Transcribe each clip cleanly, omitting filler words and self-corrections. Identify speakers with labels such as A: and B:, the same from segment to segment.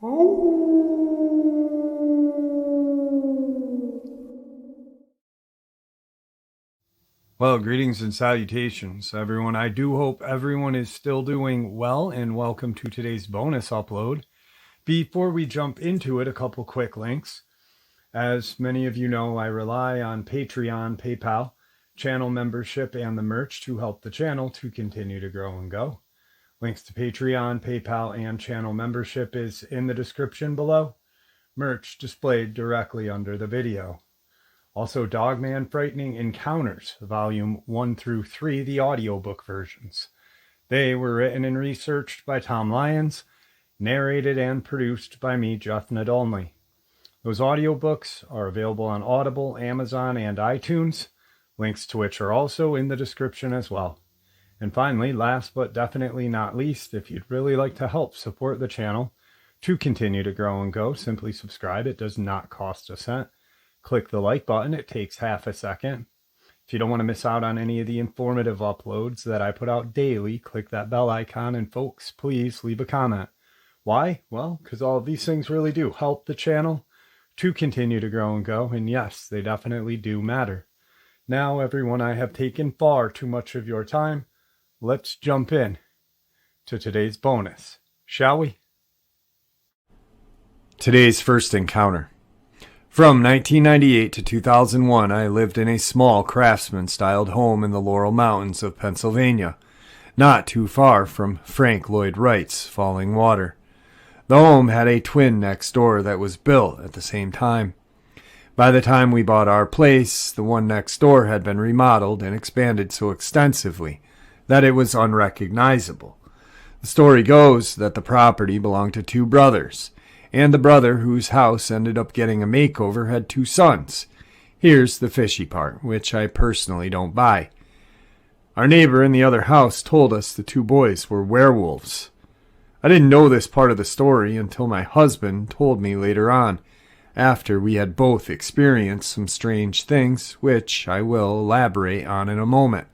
A: Well, greetings and salutations, everyone. I do hope everyone is still doing well, and welcome to today's bonus upload. Before we jump into it, a couple quick links. As many of you know, I rely on Patreon, PayPal, channel membership, and the merch to help the channel to continue to grow and go. Links to Patreon, PayPal, and channel membership is in the description below. Merch displayed directly under the video. Also, Dogman Frightening Encounters, Volume 1 through 3, the audiobook versions. They were written and researched by Tom Lyons, narrated and produced by me, Jeff Nadolny. Those audiobooks are available on Audible, Amazon, and iTunes, links to which are also in the description as well. And finally, last but definitely not least, if you'd really like to help support the channel to continue to grow and go, simply subscribe. It does not cost a cent. Click the like button. It takes half a second. If you don't want to miss out on any of the informative uploads that I put out daily, click that bell icon, and folks, please leave a comment. Why? Well, because all of these things really do help the channel to continue to grow and go, and yes, they definitely do matter. Now, everyone, I have taken far too much of your time. Let's jump in to today's bonus, shall we? Today's first encounter. From 1998 to 2001, I lived in a small craftsman-styled home in the Laurel Mountains of Pennsylvania, not too far from Frank Lloyd Wright's Falling Water. The home had a twin next door that was built at the same time. By the time we bought our place, the one next door had been remodeled and expanded so extensively that it was unrecognizable. The story goes that the property belonged to two brothers, and the brother whose house ended up getting a makeover had two sons. Here's the fishy part, which I personally don't buy. Our neighbor in the other house told us the two boys were werewolves. I didn't know this part of the story until my husband told me later on, after we had both experienced some strange things, which I will elaborate on in a moment.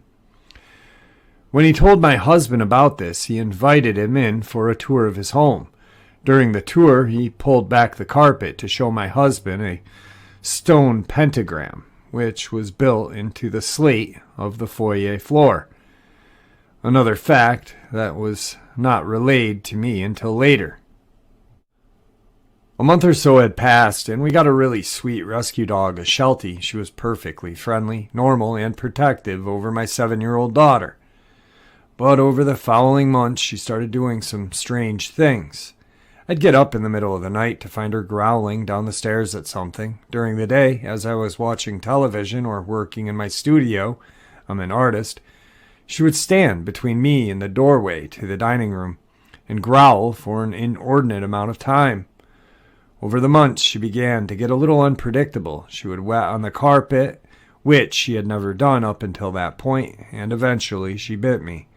A: When he told my husband about this, he invited him in for a tour of his home. During the tour, he pulled back the carpet to show my husband a stone pentagram, which was built into the slate of the foyer floor. Another fact that was not relayed to me until later. A month or so had passed, and we got a really sweet rescue dog, a Sheltie. She was perfectly friendly, normal, and protective over my 7-year-old daughter. But over the following months, she started doing some strange things. I'd get up in the middle of the night to find her growling down the stairs at something. During the day, as I was watching television or working in my studio, I'm an artist, she would stand between me and the doorway to the dining room and growl for an inordinate amount of time. Over the months, she began to get a little unpredictable. She would wet on the carpet, which she had never done up until that point, and eventually she bit me.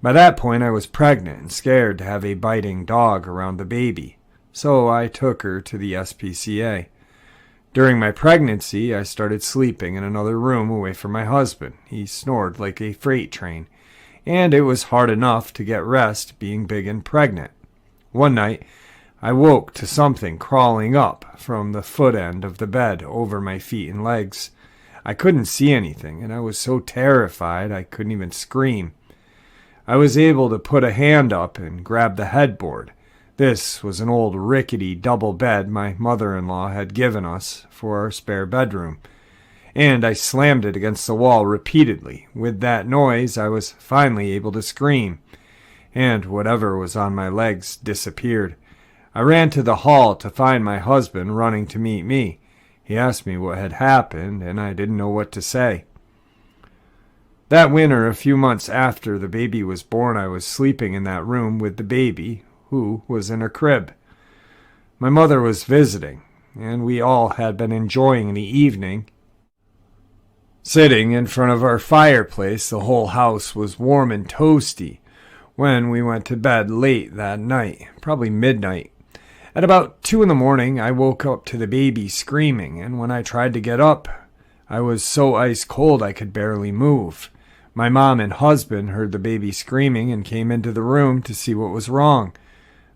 A: By that point, I was pregnant and scared to have a biting dog around the baby, so I took her to the SPCA. During my pregnancy, I started sleeping in another room away from my husband. He snored like a freight train, and it was hard enough to get rest being big and pregnant. One night, I woke to something crawling up from the foot end of the bed over my feet and legs. I couldn't see anything, and I was so terrified I couldn't even scream. I was able to put a hand up and grab the headboard. This was an old rickety double bed my mother-in-law had given us for our spare bedroom, and I slammed it against the wall repeatedly. With that noise, I was finally able to scream, and whatever was on my legs disappeared. I ran to the hall to find my husband running to meet me. He asked me what had happened, and I didn't know what to say. That winter, a few months after the baby was born, I was sleeping in that room with the baby, who was in a crib. My mother was visiting, and we all had been enjoying the evening. Sitting in front of our fireplace, the whole house was warm and toasty when we went to bed late that night, probably midnight. At about 2 a.m, I woke up to the baby screaming, and when I tried to get up, I was so ice cold I could barely move. My mom and husband heard the baby screaming and came into the room to see what was wrong.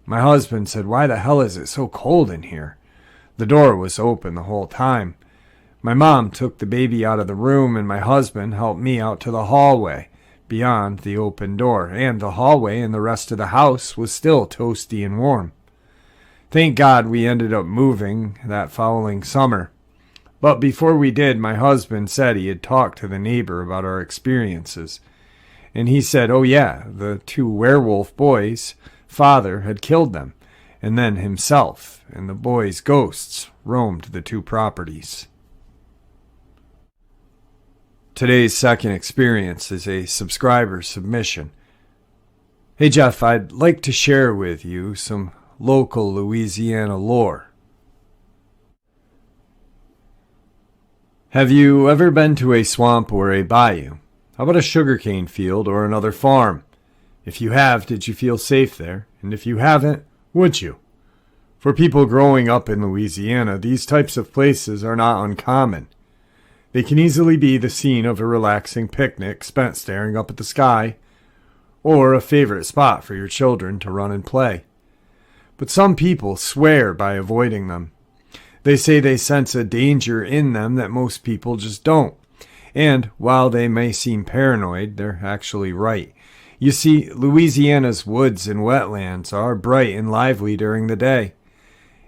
A: My husband said, "Why the hell is it so cold in here?" The door was open the whole time. My mom took the baby out of the room, and my husband helped me out to the hallway beyond the open door, and the hallway and the rest of the house was still toasty and warm. Thank God we ended up moving that following summer. But before we did, my husband said he had talked to the neighbor about our experiences. And he said, oh yeah, the two werewolf boys' father had killed them, and then himself, and the boys' ghosts roamed the two properties. Today's second experience is a subscriber submission. Hey Jeff, I'd like to share with you some local Louisiana lore. Have you ever been to a swamp or a bayou? How about a sugarcane field or another farm? If you have, did you feel safe there? And if you haven't, would you? For people growing up in Louisiana, these types of places are not uncommon. They can easily be the scene of a relaxing picnic spent staring up at the sky, or a favorite spot for your children to run and play. But some people swear by avoiding them. They say they sense a danger in them that most people just don't. And while they may seem paranoid, they're actually right. You see, Louisiana's woods and wetlands are bright and lively during the day.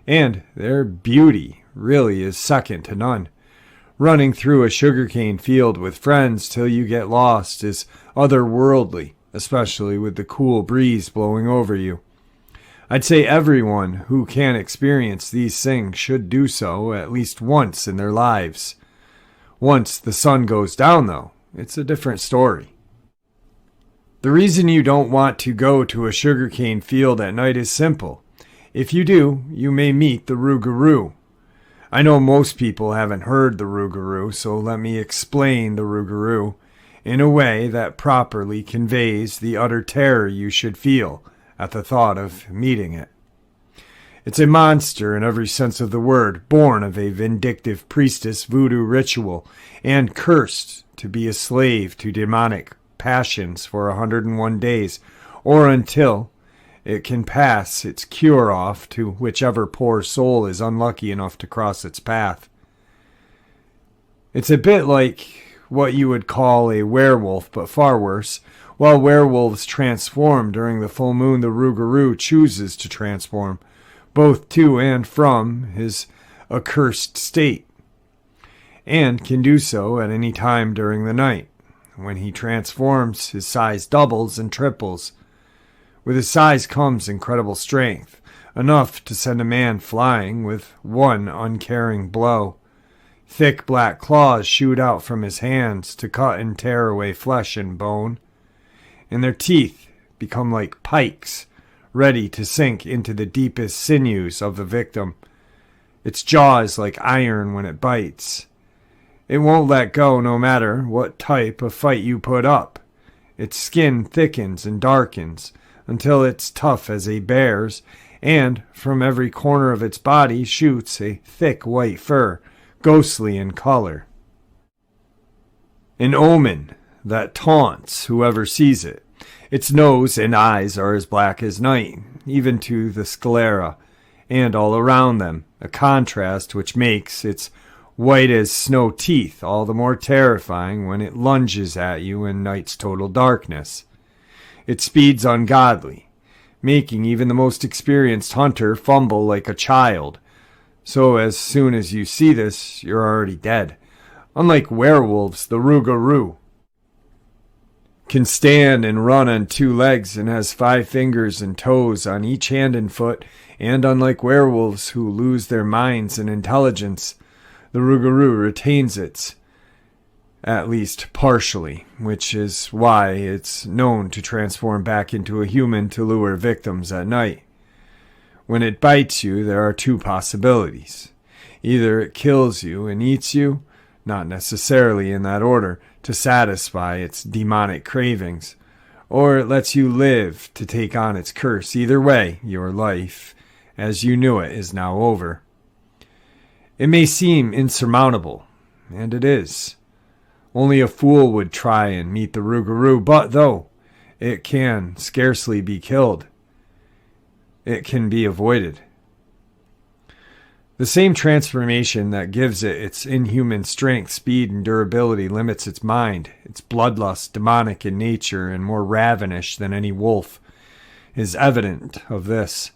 A: And their beauty really is second to none. Running through a sugarcane field with friends till you get lost is otherworldly, especially with the cool breeze blowing over you. I'd say everyone who can experience these things should do so at least once in their lives. Once the sun goes down, though, it's a different story. The reason you don't want to go to a sugarcane field at night is simple. If you do, you may meet the rugaru. I know most people haven't heard the rugaru, so let me explain the rugaru in a way that properly conveys the utter terror you should feel at the thought of meeting it. It's a monster in every sense of the word, born of a vindictive priestess voodoo ritual, and cursed to be a slave to demonic passions for 101 days, or until it can pass its cure off to whichever poor soul is unlucky enough to cross its path. It's a bit like what you would call a werewolf, but far worse. While werewolves transform during the full moon, the rugaru chooses to transform, both to and from his accursed state, and can do so at any time during the night. When he transforms, his size doubles and triples. With his size comes incredible strength, enough to send a man flying with one uncaring blow. Thick black claws shoot out from his hands to cut and tear away flesh and bone, and their teeth become like pikes, ready to sink into the deepest sinews of the victim. Its jaw is like iron when it bites. It won't let go no matter what type of fight you put up. Its skin thickens and darkens until it's tough as a bear's, and from every corner of its body shoots a thick white fur, ghostly in color. An omen that taunts whoever sees it. Its nose and eyes are as black as night, even to the sclera, and all around them, a contrast which makes its white as snow teeth all the more terrifying when it lunges at you in night's total darkness. Its speed's ungodly, making even the most experienced hunter fumble like a child. So as soon as you see this, you're already dead. Unlike werewolves, the rugaru can stand and run on 2 legs and has 5 fingers and toes on each hand and foot, and unlike werewolves who lose their minds and intelligence, the rugaru retains its, at least partially, which is why it's known to transform back into a human to lure victims at night. When it bites you, there are 2 possibilities. Either it kills you and eats you, not necessarily in that order, to satisfy its demonic cravings, or it lets you live to take on its curse. Either way, your life, as you knew it, is now over. It may seem insurmountable, and it is. Only a fool would try and meet the rugaru, but though it can scarcely be killed, it can be avoided. The same transformation that gives it its inhuman strength, speed, and durability limits its mind. Its bloodlust, demonic in nature and more ravenous than any wolf, is evident of this.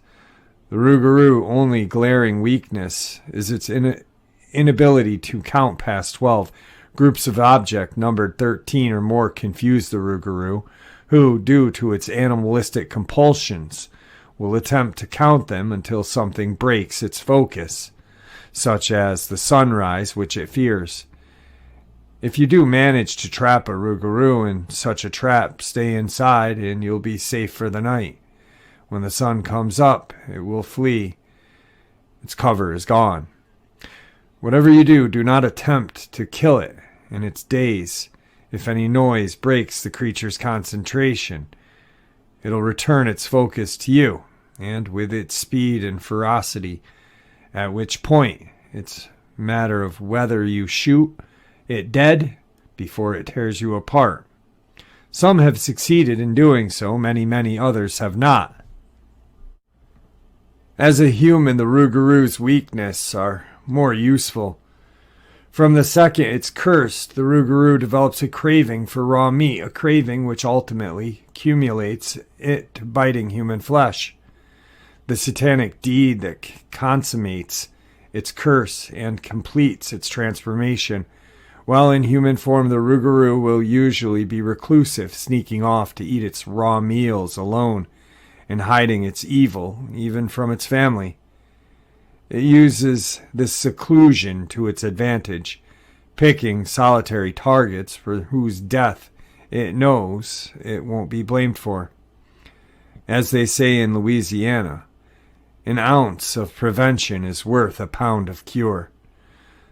A: The rugaru only glaring weakness is its inability to count past 12. Groups of objects numbered 13 or more confuse the rugaru, who, due to its animalistic compulsions, will attempt to count them until something breaks its focus, such as the sunrise, which it fears. If you do manage to trap a rugaru in such a trap, stay inside and you'll be safe for the night. When the sun comes up, it will flee. Its cover is gone. Whatever you do, do not attempt to kill it in its daze. If any noise breaks the creature's concentration, it'll return its focus to you, and with its speed and ferocity, at which point it's a matter of whether you shoot it dead before it tears you apart. Some have succeeded in doing so, many others have not. As a human, the rugaru's weaknesses are more useful. From the second it's cursed, the rugaru develops a craving for raw meat, a craving which ultimately accumulates it biting human flesh. The satanic deed that consummates its curse and completes its transformation. While in human form, the rugaru will usually be reclusive, sneaking off to eat its raw meals alone and hiding its evil even from its family. It uses this seclusion to its advantage, picking solitary targets for whose death it knows it won't be blamed for. As they say in Louisiana, an ounce of prevention is worth a pound of cure.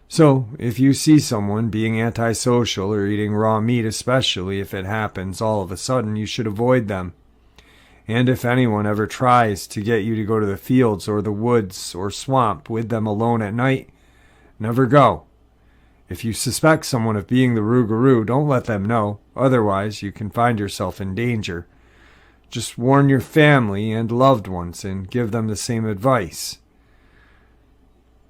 A: So, if you see someone being antisocial or eating raw meat, especially if it happens all of a sudden, you should avoid them. And if anyone ever tries to get you to go to the fields or the woods or swamp with them alone at night, never go. If you suspect someone of being the rugaru, don't let them know. Otherwise, you can find yourself in danger. Just warn your family and loved ones and give them the same advice.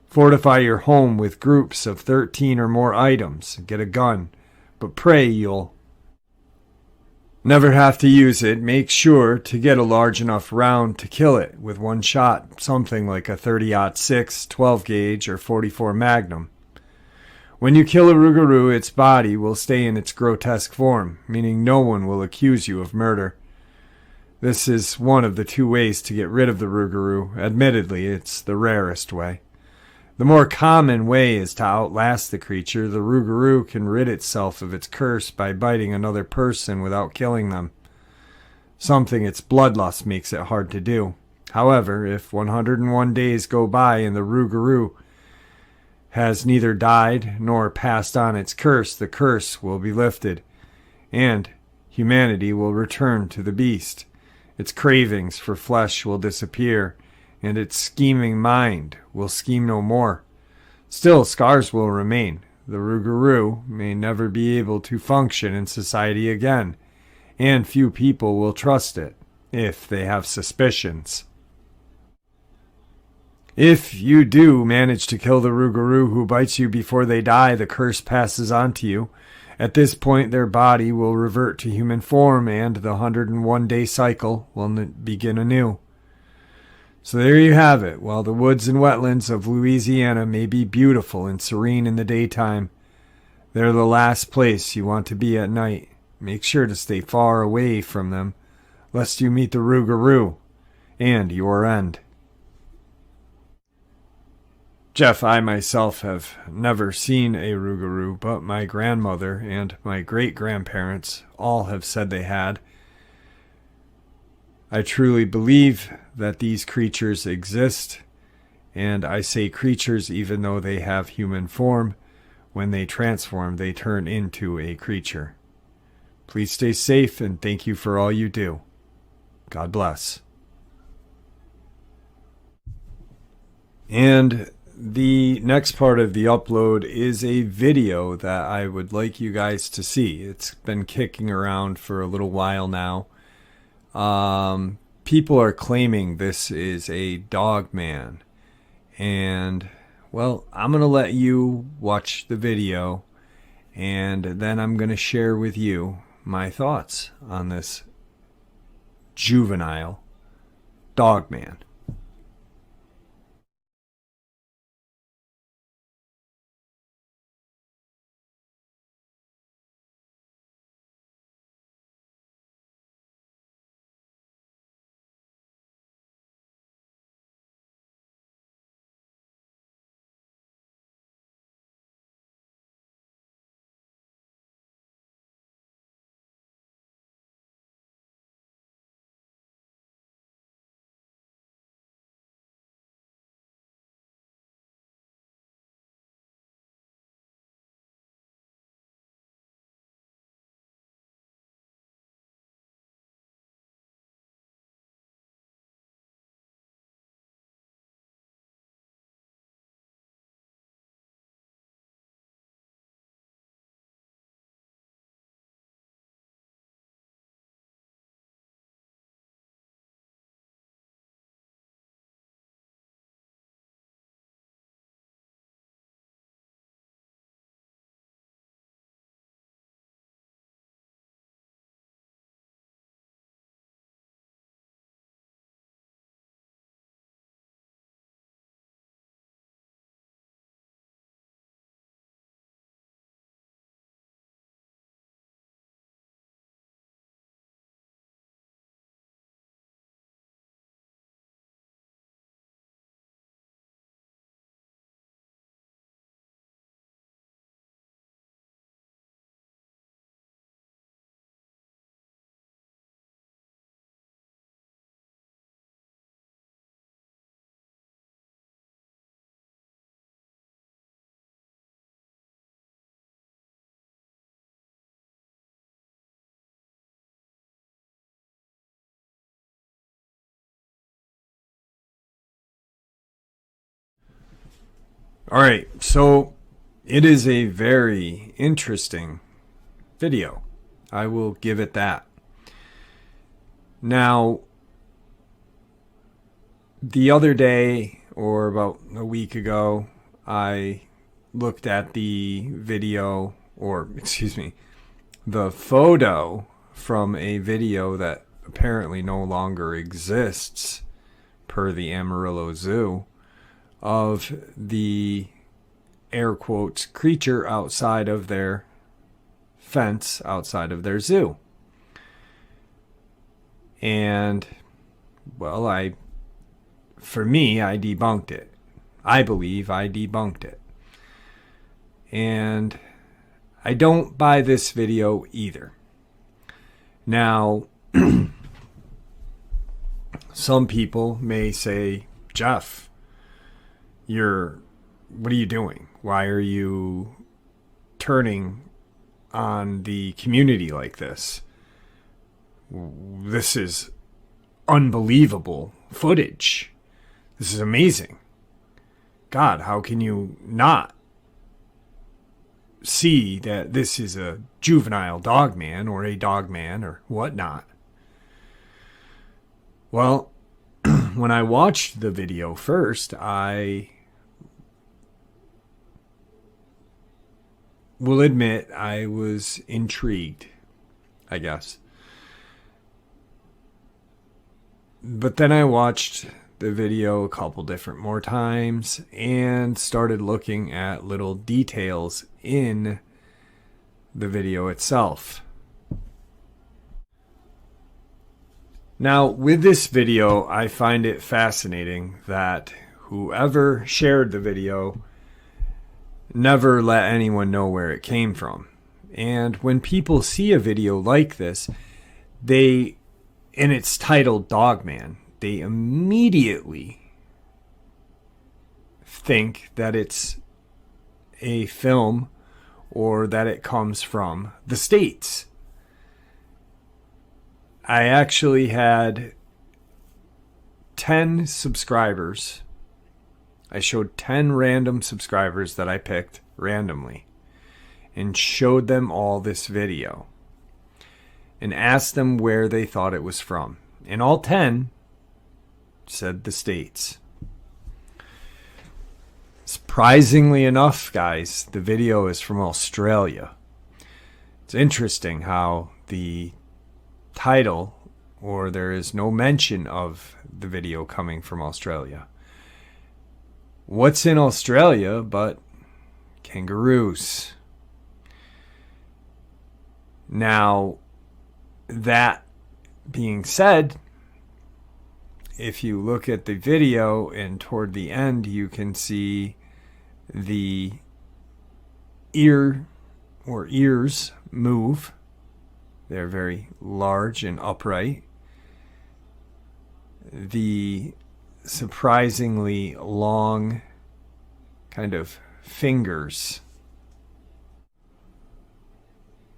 A: Fortify your home with groups of 13 or more items. Get a gun, but pray you'll never have to use it. Make sure to get a large enough round to kill it with one shot, something like a 30-06, 12 gauge, or 44 Magnum. When you kill a rugaru, its body will stay in its grotesque form, meaning no one will accuse you of murder. This is one of the two ways to get rid of the rugaru. Admittedly, it's the rarest way. The more common way is to outlast the creature. The rugaru can rid itself of its curse by biting another person without killing them, something its bloodlust makes it hard to do. However, if 101 days go by and the rugaru has neither died nor passed on its curse, the curse will be lifted, and humanity will return to the beast. Its cravings for flesh will disappear, and its scheming mind will scheme no more. Still, scars will remain. The rugaru may never be able to function in society again, and few people will trust it, if they have suspicions. If you do manage to kill the rugaru who bites you before they die, the curse passes on to you. At this point, their body will revert to human form, and the 101-day cycle will begin anew. So there you have it. While the woods and wetlands of Louisiana may be beautiful and serene in the daytime, they're the last place you want to be at night. Make sure to stay far away from them, lest you meet the rugaru and your end. Jeff, I myself have never seen a rugaru, but my grandmother and my great-grandparents all have said they had. I truly believe that these creatures exist, and I say creatures even though they have human form. When they transform, they turn into a creature. Please stay safe, and thank you for all you do. God bless. And the next part of the upload is a video that I would like you guys to see. It's been kicking around for a little while now. people are claiming this is a Dogman. And, well, I'm going to let you watch the video, and then I'm going to share with you my thoughts on this juvenile Dogman. All right, so it is a very interesting video. I will give it that. Now, the other day, or about a week ago, I looked at the video, or excuse me, the photo from a video that apparently no longer exists per the Amarillo Zoo, of the air quotes creature outside of their fence, outside of their zoo. And, well, for me, I debunked it. I believe I debunked it. And I don't buy this video either. Now, some people may say, Jeff, what are you doing? Why are you turning on the community like this? This is unbelievable footage. This is amazing. God, how can you not see that this is a juvenile Dogman or a Dogman or whatnot? Well, when I watched the video first, I will admit I was intrigued, I guess. But then I watched the video a couple different more times and started looking at little details in the video itself. Now, with this video, I find it fascinating that whoever shared the video never let anyone know where it came from. And when people see a video like this, and it's titled Dogman, they immediately think that it's a film or that it comes from the States. I actually had 10 subscribers. I showed 10 random subscribers that I picked randomly and showed them all this video and asked them where they thought it was from. And all 10 said the States. Surprisingly enough, guys, the video is from Australia. It's interesting how the title, or there is no mention of the video coming from Australia. What's in Australia but kangaroos? Now, that being said, if you look at the video and toward the end, you can see the ear or ears move. They're very large and upright. The surprisingly long kind of fingers.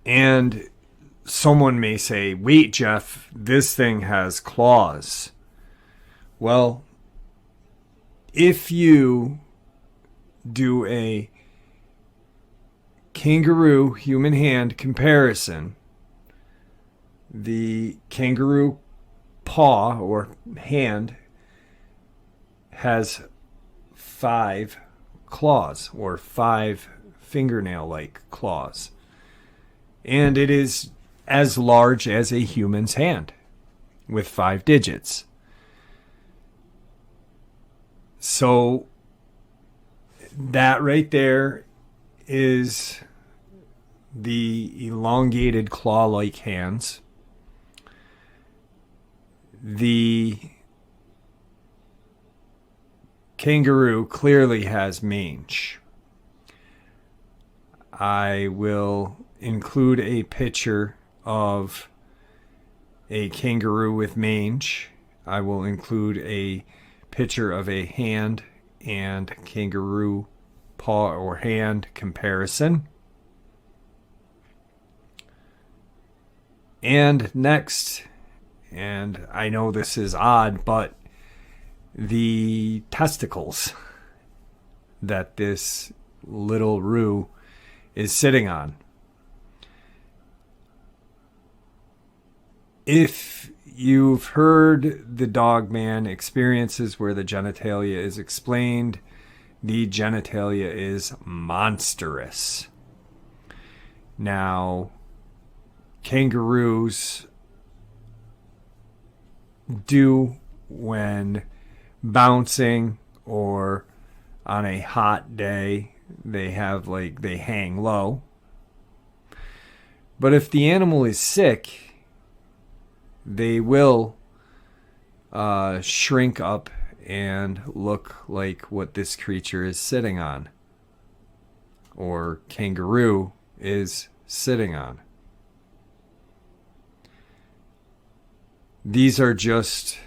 A: And someone may say, wait, Jeff, this thing has claws. Well, if you do a kangaroo human hand comparison, the kangaroo paw or hand has 5 claws, or 5 fingernail-like claws. And it is as large as a human's hand with 5 digits. So that right there is the elongated claw-like hands. The kangaroo clearly has mange. I will include a picture of a kangaroo with mange. I will include a picture of a hand and kangaroo paw or hand comparison. And next, and I know this is odd, but the testicles that this little roo is sitting on. If you've heard the Dogman experiences where the genitalia is explained, the genitalia is monstrous. Now, kangaroos do, when bouncing or on a hot day, they hang low. But if the animal is sick, they will shrink up and look like what this creature is sitting on, or kangaroo is sitting on. These are just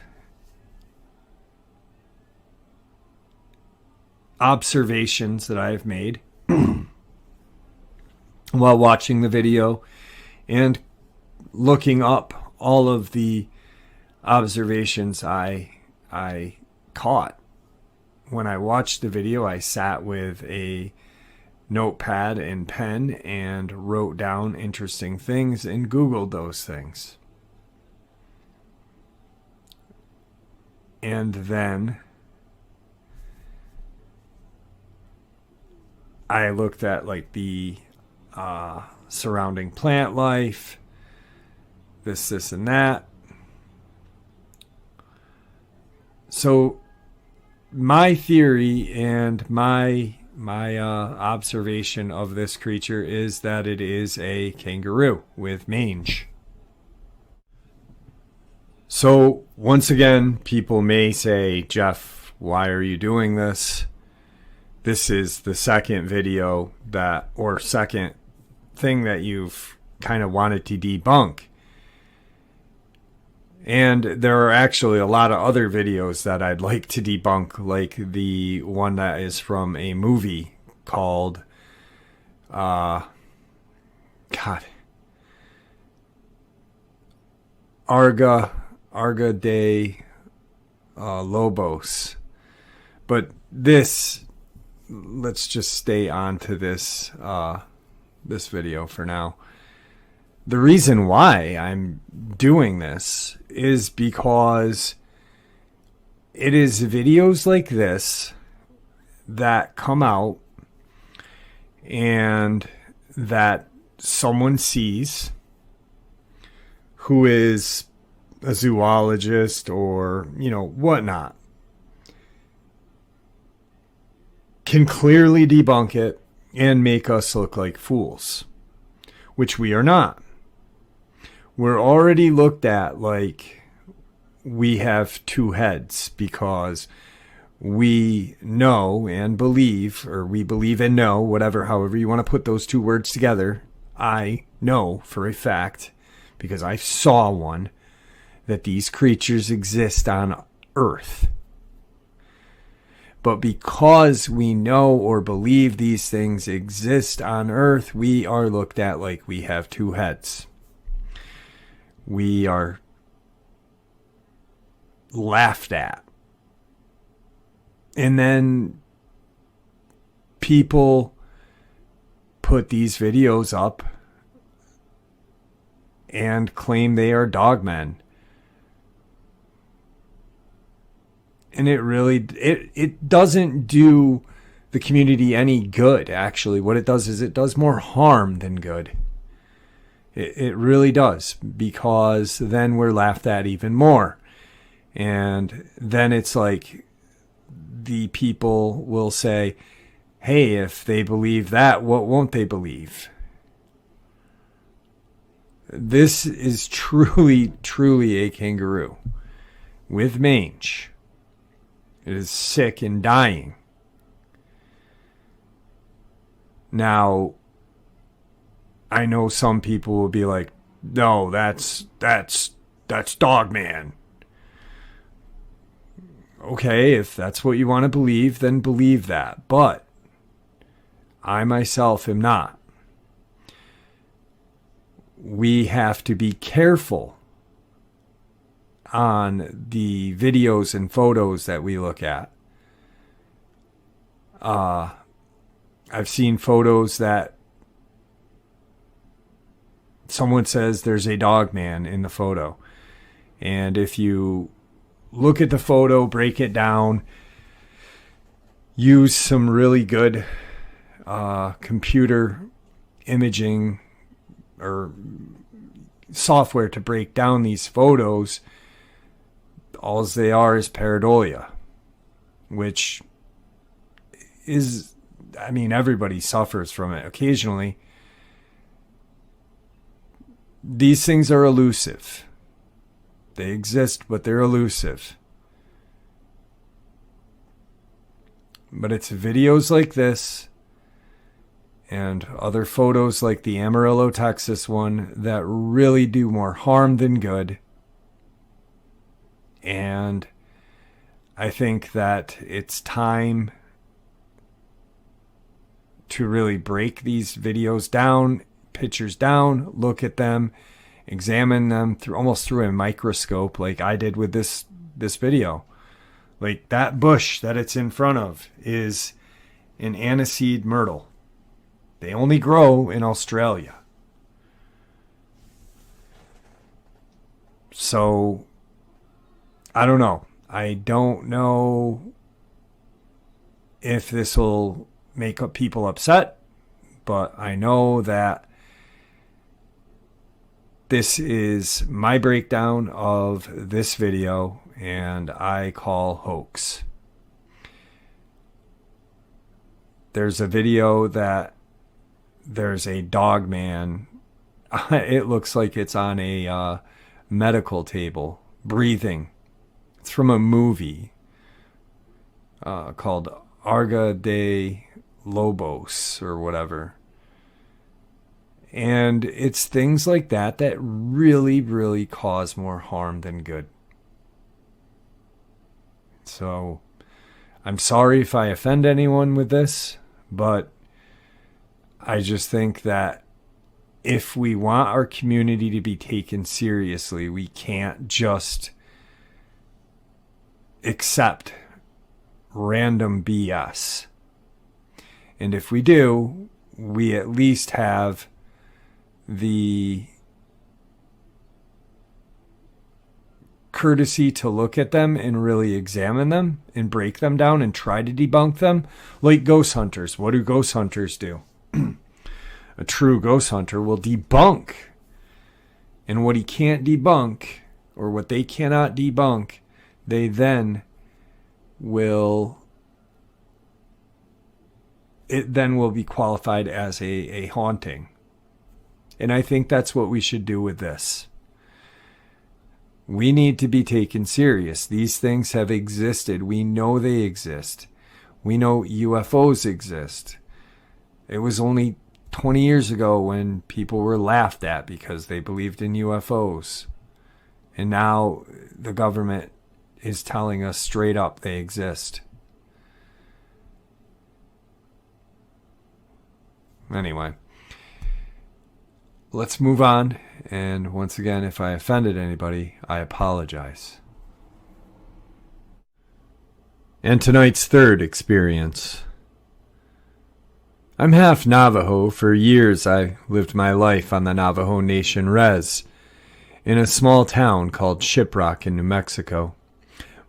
A: observations that I've made while watching the video and looking up all of the observations I caught. When I watched the video, I sat with a notepad and pen and wrote down interesting things and Googled those things. And then I looked at the surrounding plant life, this and that. So my theory and my observation of this creature is that it is a kangaroo with mange. So once again, people may say, Jeff, why are you doing this? This is the second video or second thing that you've kind of wanted to debunk. And there are actually a lot of other videos that I'd like to debunk, like the one that is from a movie called, Arga de Lobos. But let's just stay on to this video for now. The reason why I'm doing this is because it is videos like this that come out and that someone sees who is a zoologist or, whatnot, can clearly debunk it and make us look like fools, which we are not. We're already looked at like we have two heads because we know and believe, or we believe and know, however you want to put those two words together. I know for a fact, because I saw one, that these creatures exist on Earth. But because we know or believe these things exist on Earth, we are looked at like we have two heads. We are laughed at. And then people put these videos up and claim they are dogmen. And it doesn't do the community any good, actually. What it does is it does more harm than good. It really does, because then we're laughed at even more. And then it's like the people will say, hey, if they believe that, what won't they believe? This is truly, truly a kangaroo with mange. It is sick and dying. Now, I know some people will be like, no, that's Dogman. Okay, if that's what you want to believe, then believe that. But I myself am not. We have to be careful on the videos and photos that we look at. I've seen photos that someone says there's a dogman in the photo. And if you look at the photo, break it down, use some really good computer imaging or software to break down these photos, all they are is pareidolia, which is, everybody suffers from it occasionally. These things are elusive. They exist, but they're elusive. But it's videos like this and other photos like the Amarillo, Texas one that really do more harm than good. And I think that it's time to really break these videos down, pictures down, look at them, examine them almost through a microscope, like I did with this video. Like that bush that it's in front of is an aniseed myrtle. They only grow in Australia. So I don't know. I don't know if this will make people upset, but I know that this is my breakdown of this video, and I call hoax. There's a video that there's a dogman. It looks like it's on a medical table, breathing. It's from a movie called Arga de Lobos or whatever. And it's things like that that really, really cause more harm than good. So I'm sorry if I offend anyone with this, but I just think that if we want our community to be taken seriously, we can't just accept random BS. And if we do, we at least have the courtesy to look at them and really examine them and break them down and try to debunk them. Like ghost hunters. What do ghost hunters do? A true ghost hunter will debunk. And what he can't debunk, or what they cannot debunk, they then will... it then will be qualified as a haunting. And I think that's what we should do with this. We need to be taken serious. These things have existed. We know they exist. We know UFOs exist. It was only 20 years ago when people were laughed at because they believed in UFOs. And now the government is telling us straight up they exist. Anyway, let's move on. And once again, if I offended anybody, I apologize. And tonight's third experience. I'm half Navajo. For years, I lived my life on the Navajo Nation res in a small town called Shiprock in New Mexico.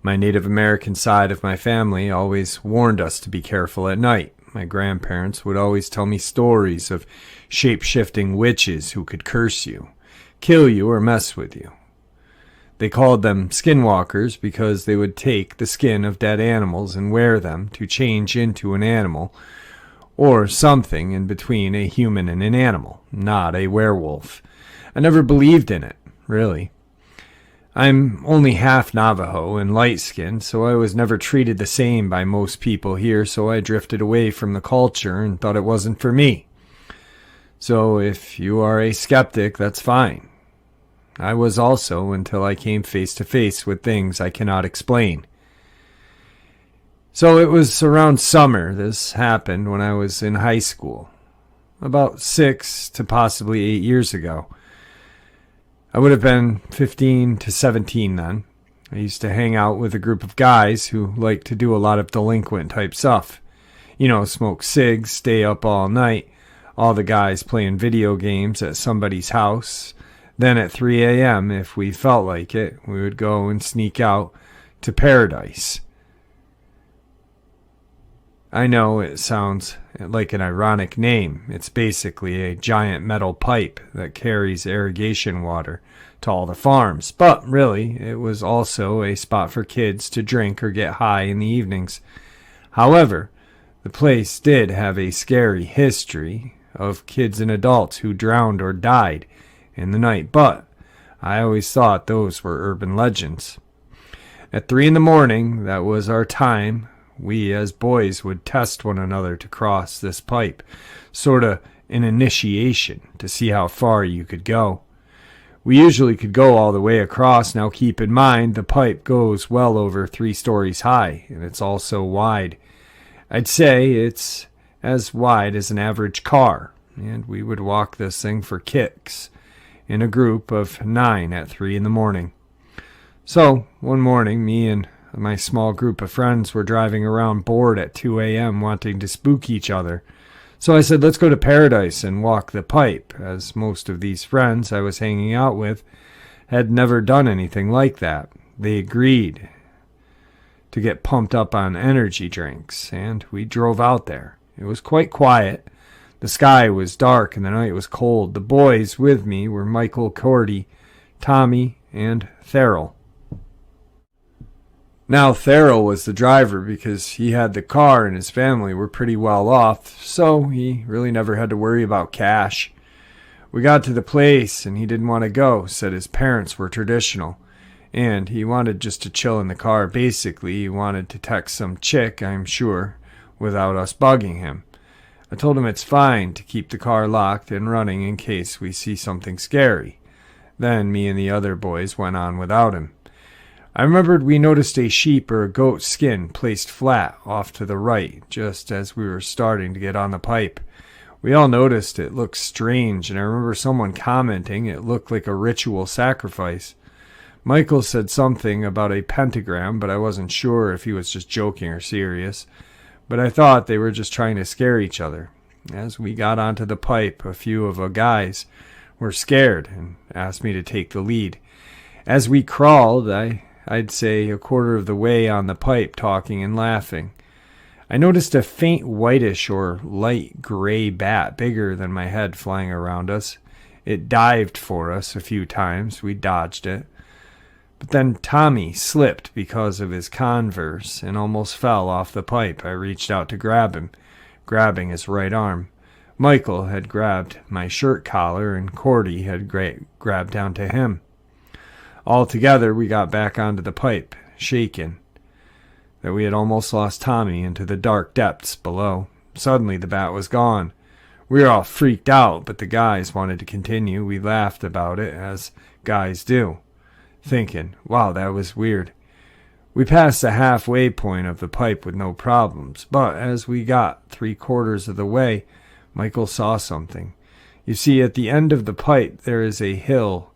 A: My Native American side of my family always warned us to be careful at night. My grandparents would always tell me stories of shape-shifting witches who could curse you, kill you, or mess with you. They called them skinwalkers because they would take the skin of dead animals and wear them to change into an animal or something in between a human and an animal, not a werewolf. I never believed in it, really. I'm only half Navajo and light-skinned, so I was never treated the same by most people here, so I drifted away from the culture and thought it wasn't for me. So if you are a skeptic, that's fine. I was also until I came face to face with things I cannot explain. So it was around summer this happened when I was in high school, about 6 to possibly 8 years ago. I would have been 15 to 17 then. I used to hang out with a group of guys who liked to do a lot of delinquent type stuff. You know, smoke cigs, stay up all night, all the guys playing video games at somebody's house. Then at 3 a.m., if we felt like it, we would go and sneak out to Paradise. I know it sounds like an ironic name. It's basically a giant metal pipe that carries irrigation water to all the farms. But really, it was also a spot for kids to drink or get high in the evenings. However, the place did have a scary history of kids and adults who drowned or died in the night, but I always thought those were urban legends. At 3 in the morning, that was our time. We as boys would test one another to cross this pipe, sort of an initiation to see how far you could go. We usually could go all the way across. Now keep in mind, the pipe goes well over 3 stories high, and it's also wide. I'd say it's as wide as an average car, and we would walk this thing for kicks in a group of 9 at 3 in the morning. So, one morning, me and my small group of friends were driving around bored at 2 a.m. wanting to spook each other. So I said, let's go to Paradise and walk the pipe, as most of these friends I was hanging out with had never done anything like that. They agreed to get pumped up on energy drinks, and we drove out there. It was quite quiet. The sky was dark and the night was cold. The boys with me were Michael, Cordy, Tommy, and Theral. Now, Theral was the driver because he had the car and his family were pretty well off, so he really never had to worry about cash. We got to the place and he didn't want to go, said his parents were traditional, and he wanted just to chill in the car. Basically, he wanted to text some chick, I'm sure, without us bugging him. I told him it's fine to keep the car locked and running in case we see something scary. Then me and the other boys went on without him. I remembered we noticed a sheep or a goat skin placed flat off to the right, just as we were starting to get on the pipe. We all noticed it looked strange, and I remember someone commenting it looked like a ritual sacrifice. Michael said something about a pentagram, but I wasn't sure if he was just joking or serious. But I thought they were just trying to scare each other. As we got onto the pipe, a few of the guys were scared and asked me to take the lead. As we crawled, I'd say a quarter of the way on the pipe, talking and laughing, I noticed a faint whitish or light gray bat bigger than my head flying around us. It dived for us a few times. We dodged it. But then Tommy slipped because of his Converse and almost fell off the pipe. I reached out to grab him, grabbing his right arm. Michael had grabbed my shirt collar, and Cordy had grabbed onto him. All together, we got back onto the pipe, shaken that we had almost lost Tommy into the dark depths below. Suddenly, the bat was gone. We were all freaked out, but the guys wanted to continue. We laughed about it, as guys do, thinking, wow, that was weird. We passed the halfway point of the pipe with no problems, but as we got 3/4 of the way, Michael saw something. You see, at the end of the pipe, there is a hill.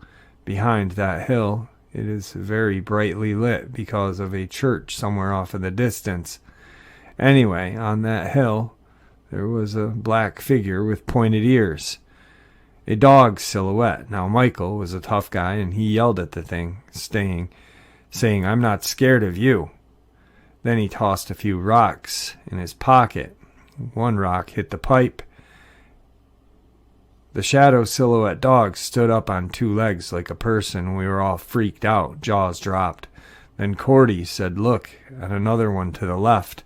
A: Behind that hill, it is very brightly lit because of a church somewhere off in the distance. Anyway, on that hill, there was a black figure with pointed ears. A dog silhouette. Now, Michael was a tough guy, and he yelled at the thing, saying, "I'm not scared of you." Then he tossed a few rocks in his pocket. One rock hit the pipe. The shadow silhouette dog stood up on 2 legs like a person. We were all freaked out, jaws dropped. Then Cordy said, "Look at another one to the left."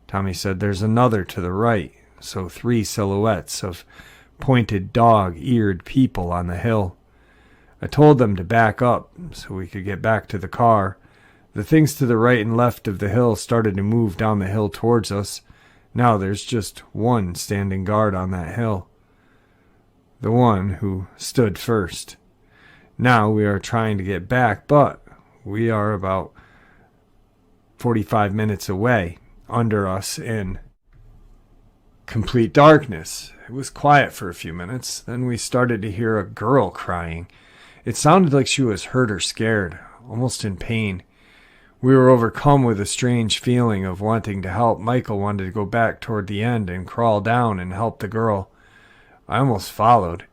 A: Tommy said, "There's another to the right." So 3 silhouettes of pointed dog-eared people on the hill. I told them to back up so we could get back to the car. The things to the right and left of the hill started to move down the hill towards us. Now there's just one standing guard on that hill. The one who stood first. Now we are trying to get back, but we are about 45 minutes away, under us in complete darkness. It was quiet for a few minutes. Then we started to hear a girl crying. It sounded like she was hurt or scared, almost in pain. We were overcome with a strange feeling of wanting to help. Michael wanted to go back toward the end and crawl down and help the girl. I almost followed.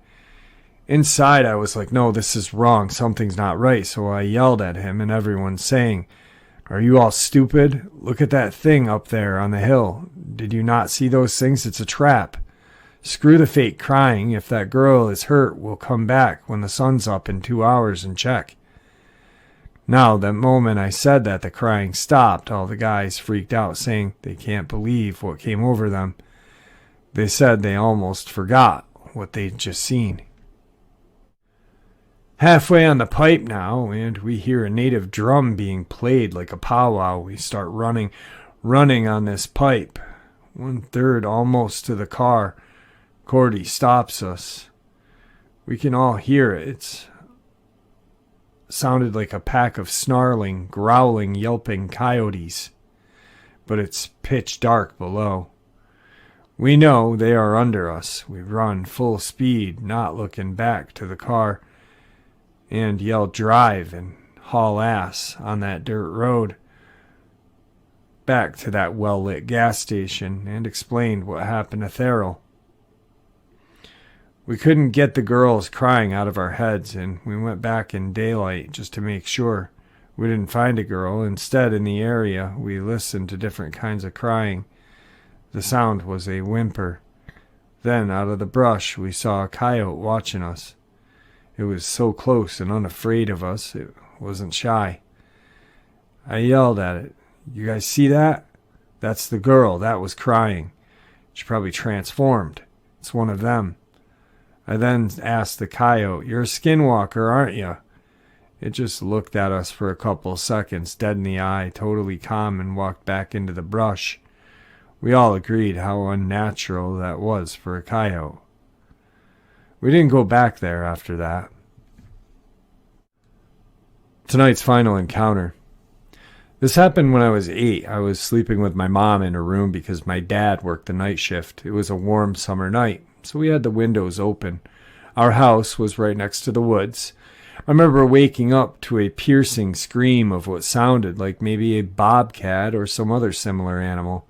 A: Inside, I was like, no, this is wrong. Something's not right. So I yelled at him, and everyone's saying, "Are you all stupid? Look at that thing up there on the hill. Did you not see those things? It's a trap. Screw the fake crying. If that girl is hurt, we'll come back when the sun's up in 2 hours and check." Now, the moment I said that, the crying stopped. All the guys freaked out, saying they can't believe what came over them. They said they almost forgot what they'd just seen. Halfway on the pipe now, and we hear a native drum being played like a powwow. We start running on this pipe. 1/3 almost to the car. Cordy stops us. We can all hear it. It sounded like a pack of snarling, growling, yelping coyotes. But it's pitch dark below. We know they are under us. We run full speed, not looking back to the car, and yell drive and haul ass on that dirt road back to that well-lit gas station, and explained what happened to Therrell. We couldn't get the girls crying out of our heads, and we went back in daylight just to make sure. We didn't find a girl. Instead, in the area, we listened to different kinds of crying. The sound was a whimper. Then, out of the brush, we saw a coyote watching us. It was so close and unafraid of us, it wasn't shy. I yelled at it, "You guys see that? That's the girl that was crying. She probably transformed. It's one of them." I then asked the coyote, "You're a skinwalker, aren't you?" It just looked at us for a couple seconds, dead in the eye, totally calm, and walked back into the brush. We all agreed how unnatural that was for a coyote. We didn't go back there after that. Tonight's final encounter. This happened when I was 8. I was sleeping with my mom in her room because my dad worked the night shift. It was a warm summer night, so we had the windows open. Our house was right next to the woods. I remember waking up to a piercing scream of what sounded like maybe a bobcat or some other similar animal.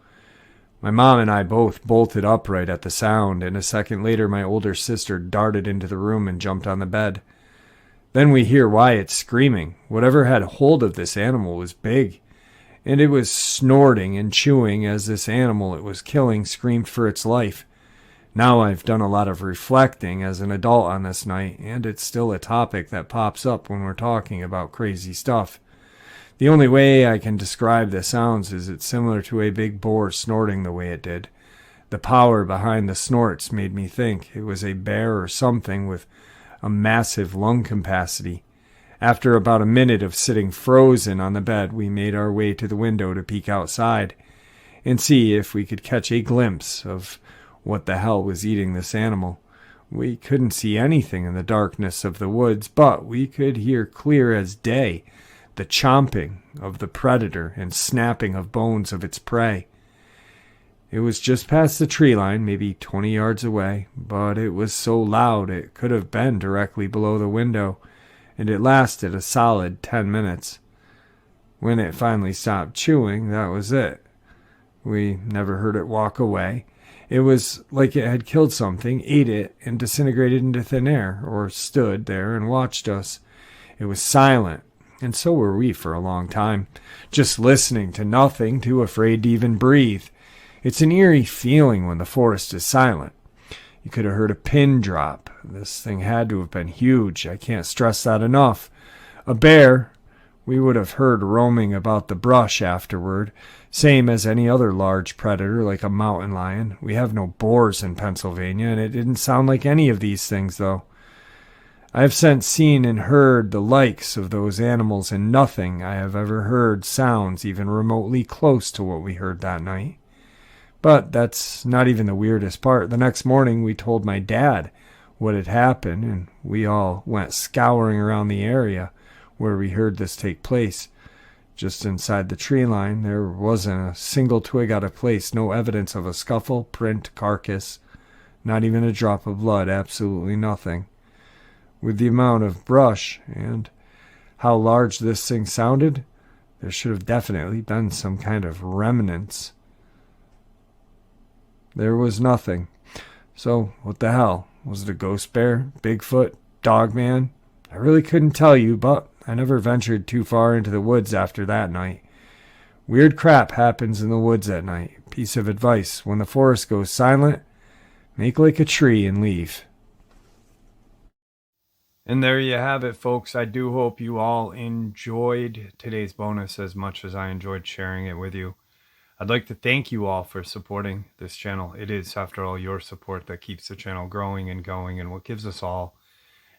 A: My mom and I both bolted upright at the sound, and a second later my older sister darted into the room and jumped on the bed. Then we hear Wyatt screaming. Whatever had hold of this animal was big, and it was snorting and chewing as this animal it was killing screamed for its life. Now I've done a lot of reflecting as an adult on this night, and it's still a topic that pops up when we're talking about crazy stuff. The only way I can describe the sounds is it's similar to a big boar snorting the way it did. The power behind the snorts made me think it was a bear or something with a massive lung capacity. After about a minute of sitting frozen on the bed, we made our way to the window to peek outside and see if we could catch a glimpse of what the hell was eating this animal. We couldn't see anything in the darkness of the woods, but we could hear clear as day the chomping of the predator and snapping of bones of its prey. It was just past the tree line, maybe 20 yards away, but it was so loud it could have been directly below the window, and it lasted a solid 10 minutes. When it finally stopped chewing, that was it. We never heard it walk away. It was like it had killed something, ate it, and disintegrated into thin air, or stood there and watched us. It was silent, and so were we for a long time, just listening to nothing, too afraid to even breathe. It's an eerie feeling when the forest is silent. You could have heard a pin drop. This thing had to have been huge. I can't stress that enough. A bear, we would have heard roaming about the brush afterward, same as any other large predator like a mountain lion. We have no boars in Pennsylvania, and it didn't sound like any of these things, though. I have since seen and heard the likes of those animals, and nothing I have ever heard sounds even remotely close to what we heard that night. But that's not even the weirdest part. The next morning we told my dad what had happened, and we all went scouring around the area where we heard this take place. Just inside the tree line, there wasn't a single twig out of place, no evidence of a scuffle, print, carcass, not even a drop of blood, absolutely nothing. With the amount of brush and how large this thing sounded, there should have definitely been some kind of remnants. There was nothing. So, what the hell? Was it a ghost bear? Bigfoot? Dogman? I really couldn't tell you, but I never ventured too far into the woods after that night. Weird crap happens in the woods at night. Piece of advice: when the forest goes silent, make like a tree and leave. And there you have it, folks. I do hope you all enjoyed today's bonus as much as I enjoyed sharing it with you. I'd like to thank you all for supporting this channel. It is, after all, your support that keeps the channel growing and going, and what gives us all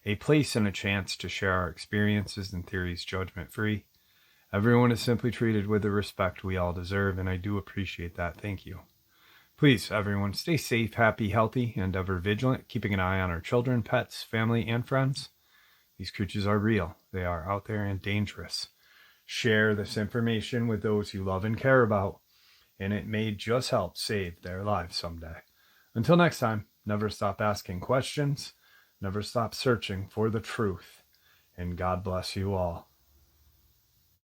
A: a place and a chance to share our experiences and theories judgment-free. Everyone is simply treated with the respect we all deserve, and I do appreciate that. Thank you. Please, everyone, stay safe, happy, healthy, and ever vigilant, keeping an eye on our children, pets, family, and friends. These creatures are real. They are out there and dangerous. Share this information with those you love and care about, and it may just help save their lives someday. Until next time, never stop asking questions, never stop searching for the truth, and God bless you all.